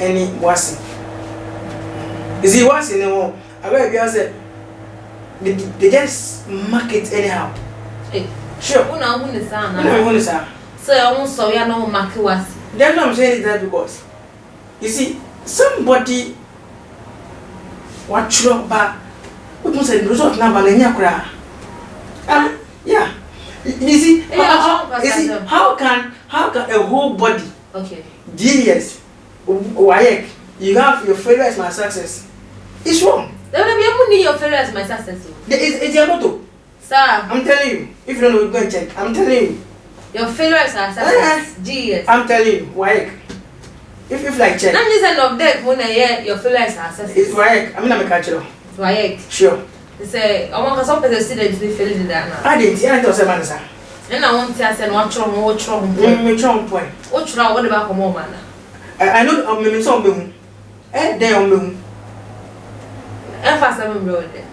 any wasi. Is it wasi no? I go be say they just market anyhow. Sure. Una who is I know who is that. So I won't so ya no market wasi. That's what I'm saying is that because you see somebody watch your back. We must say the result number lenya kura. Yeah. You see, how can a whole body? Okay. Genius, WAEC, you have your failure as my success. It's wrong. There will be a money your failure as my success. It's your motto. Sir, I'm telling you. If you don't know, go and check. I'm telling you. Your failure is our success. Genius. I'm telling you, WAEC. If like check. I'm just of death when I hear your failure is our success. It's WAEC. I'm not a catcher. It's WAEC. Sure. They say, I want some people students they fail in that now. I didn't. I don't say man, sir. And I want to say what's wrong, what's wrong. What's wrong point? What's wrong? What about come man? I know I'm maybe some moon. They on moon. And fast I'm road there.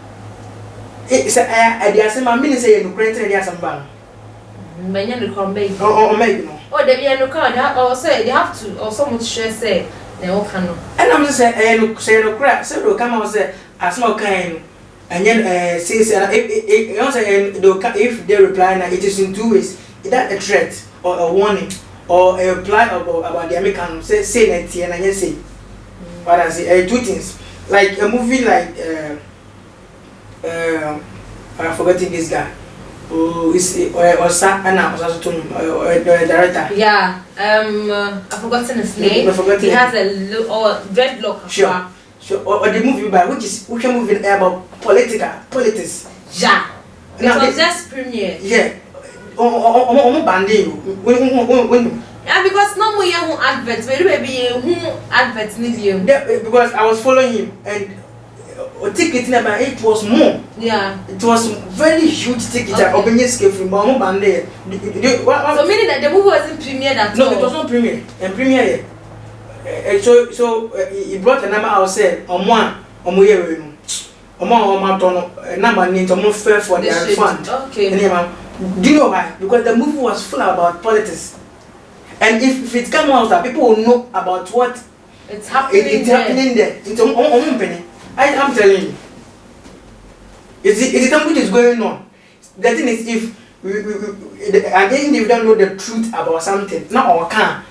It's a dear some minister in Ukraine there some bang. Many the come baby. Oh, maybe no. Oh, they be no car. Or say they have to, or someone share say they all can. And I'm just saying, say no crack. So they'll come and say a small kind. And then say if they reply now, it is in two ways. Is that a threat or a warning or a reply about the American say that and then say what I say two things like a movie like I'm forgetting this guy. Oh, is or Anna was also director. Yeah, I've forgotten his name. He has a dreadlock. Sure. Or the movie by which movie about politics. Yeah. It was just premiere. Yeah. Yeah, because no more young adverts. Maybe adverts need you. Because I was following him and ticket number it was more. Yeah. It was very huge ticket. So meaning that the movie wasn't premiered at all. No, it was not premiere. And premiere. So he brought a number outside on one year. Number need to fair for their refund. Okay. Do you know why? Because the movie was full about politics. And if it comes out that people will know about what it's happening there. I'm telling you. It's something which is going on. The thing is, again, if we don't know the truth about something, not our can.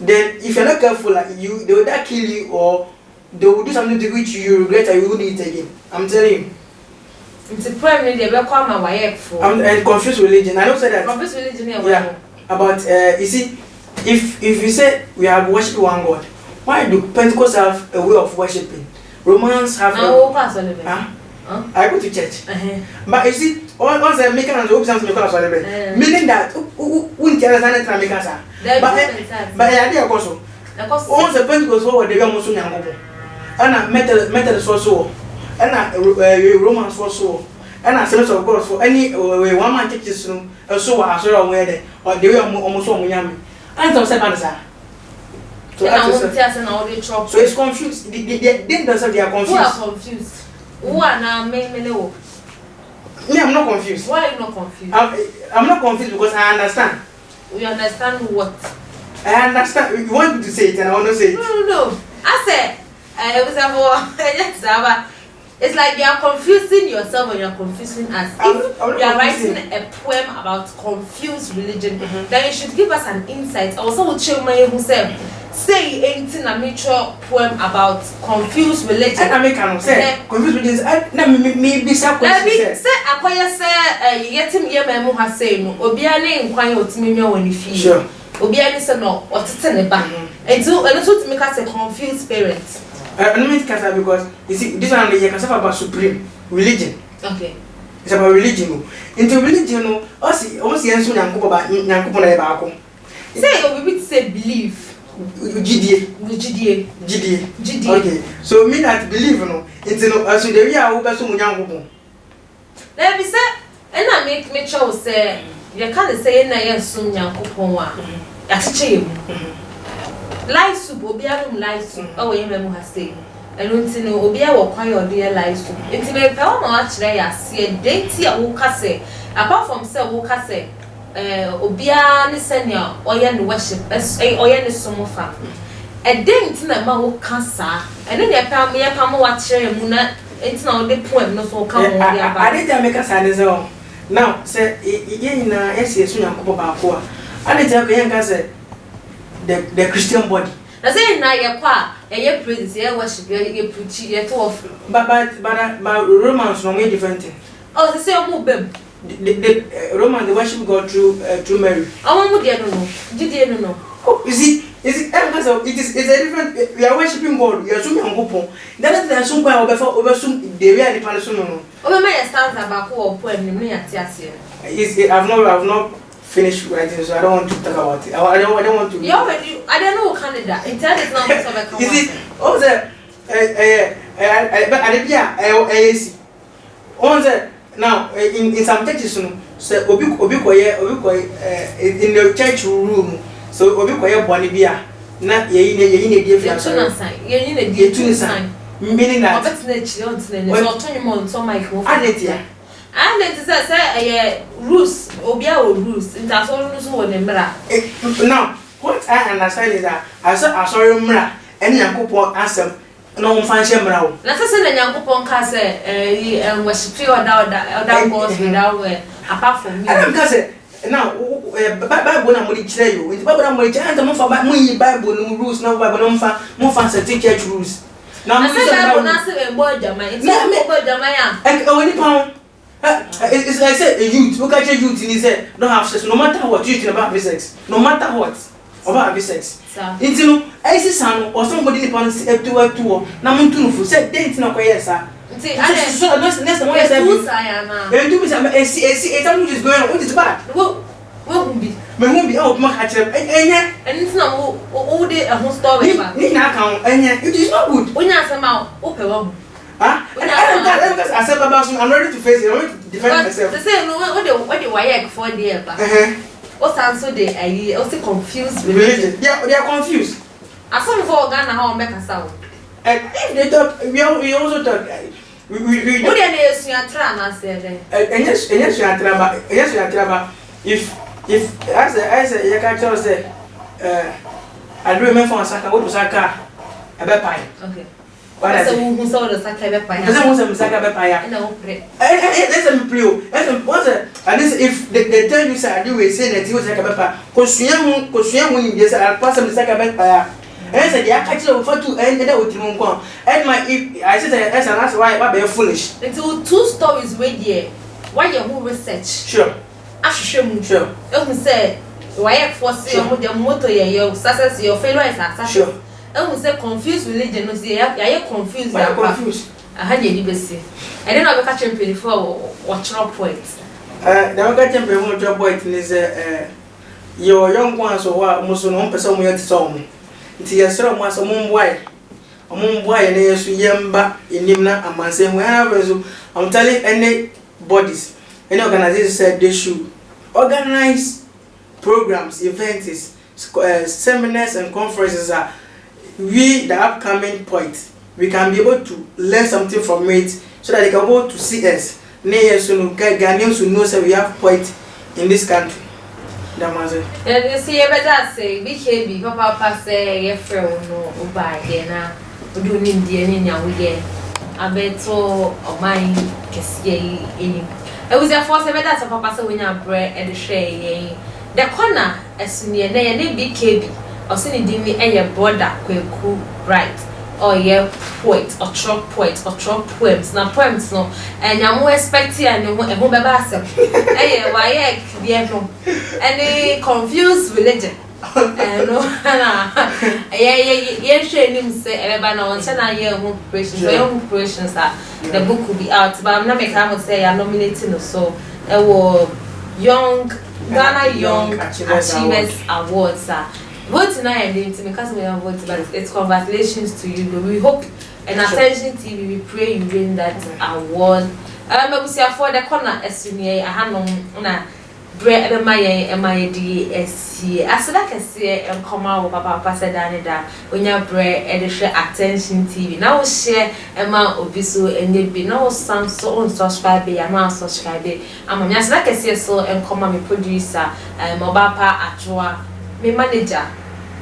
Then if you're not careful, like they will either kill you or they will do something to which you regret and you won't do it again. I'm telling you. It's a problem they will call my wife for. And confused religion. I don't say that. Confused religion, yeah. About you see, if you say we have worshipped one God, why do Pentecost have a way of worshiping? Romans have. I go to church. But you see, once they make an option to meaning that wouldn't understand it make us. But the idea also. Once the Pentecost forward, they are almost young. And metal for so. And Romans for so. And I sense of God for any one man churches so as well where or they are almost on yummy. And some say, so it's confused. They themselves they are confused. Who are confused? Who are now me? Me, I'm not confused. Why are you not confused? I'm not confused because I understand. You understand what? I understand. You want me to say it and I want to say it. No. I said, it's like you are confusing yourself and you are confusing us. If you are writing a poem about confused religion, then you should give us an insight. I also will show my who said, say anything a mature poem about confused religion. And I can say confused religion. Maybe some questions. Say acquire say you get him your memo has say no. Obiane inquire what me when you feel. Sure. Obiane say no. What it's in the back. And so to make us a confused parent. I don't mean because you see this one they can about supreme religion. Okay. It's about religion. Into religion, also answer Nyanko na eba say we say believe. GDA. Okay. So mean that believe no. Into no as the way I will person Nyanko. Let me say and I make sure say you can't say na yes Nyanko wa. Ya teach you. Life soup, obianum life soup. Oh, you remember her saying. And until no obia will call your dear life soup. It's a power much there. I see a dainty a wookase. Apart from say wookase, obia ni senior or yan worship as a or yan is some of a dent na ma wo kansa ene ne pam wa kire mu na entina wo de poem no so ka wo dia ba ade ta make kasa ne so now say ye na ese so Nyankopon ba ko a ade ta ko yen ka say the Christian body na say na ye kwa ye praise ye worship ye preach ye to of but Romans no me different thing. Oh, they say mo bem the Romans they worship God through Mary. Mo dia no. Oh, you see it's a different we are worshiping God we are so Nyankopon that is so kwa obefo the way the palace no me stand about ko poem ni ya ti ase I've not finished writing so I don't want to talk about it I don't want to you already I don't know Canada internet is not so about you see all the now in some churches so obi koye in the church room so obi koye boni bia na ye ne die fia so ye ne die tu sign meaning that obetna chire ontene so tonyi mo nto mic wo anetia say rules obia o rules inta so rules wo ne mra now what I understand is that asori mra ene Yakopon asem no function mra wo na say na Yakopon ka say worship other gods without apart from me I don't say now Bible na mo di kire yo Bible na mo di kire mo fa mo yi Bible no rules na Bible no mo fa certain church rules now mo say Bible na say boy jama it's boy jama ya when pound it's like say a youth look at your youth and he said don't have sex no matter what you think about sex no matter what about sex it's no I see son or somebody in pound to na mo tunu fu say date na koye sa so next one is e do me say it's something is going on what is bad be me won be out ma ka kire enya and na mo de a whole story ba ni na kan enya it is not good onya asema o pe wo I said I'm ready to face it. I'm ready to defend myself. They say no what the wire for there ba. O sound so they are also confused religion. They are confused. As some for Ghana how make us out. If they talk we also talk we what dey suatra na say then. Yes suatra if as a you can tell say I remember for Saka what was Saka about pie. Okay. Asa who saw the saka be paya. Asa who saka be paya. Na wo pre. Let's me play. And this if they tell you say do we say that you saka be paya. Kosua hu ni dey say pass me saka be paya. And say they are catching for to and that with him come. And my if I say as an answer why be foolish. It's two stories wey there. Why you who research? Sure. Ahwehwem. Sure. Who say why force your motor your success your failure is success. Sure. I will say confused religion no say you confused I confused I had you be say I don't know catch him before what drop point na catch him before drop point is your young ones so wa mo so no person mo yati so mo nti yesro mo aso mo mboy na yesu yemba enim na amanse mo ya bezo I'm telling any bodies any organization said they should organize programs events seminars and conferences we the upcoming point we can be able to learn something from it so that they can go to see us near soon Ghanaians will know that we have point in this country. Damaze. And you see better say BKB papa say your friend no buy na do need the any we abeto o man kesiye enim. E was your force better say papa say when you bread and share the corner esunie na ye BKB or send me a brother kweku right or yeah poet or trunk poems na poems no and I'm expecting and who beba asem eh why no any confused religion no yeah share him say eba na on channel yeah preparations so your preparations the book will be out but I'm not make am say I'm nominating so young Ghana Young Achievers Awards vote now and then because we have voted but it's congratulations to you we hope and Attention TV we pray you win that award we see for the corner esumie ahanom na bre ebe my DSC as like I say and come out papa said da onya bre e de share Attention TV now share ema obiso enye bi now sam so on subscribe ya na subscribe amam as like I say so and come my producer Mobapa Ajwa my manager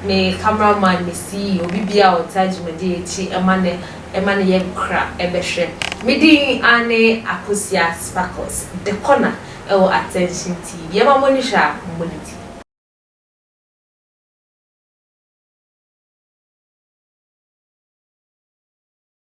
me cameraman me see obi bia o tajimede echi emane ye kra ebehwe me din ane Akosia Sparkles the corner attention TV yema monisha moniti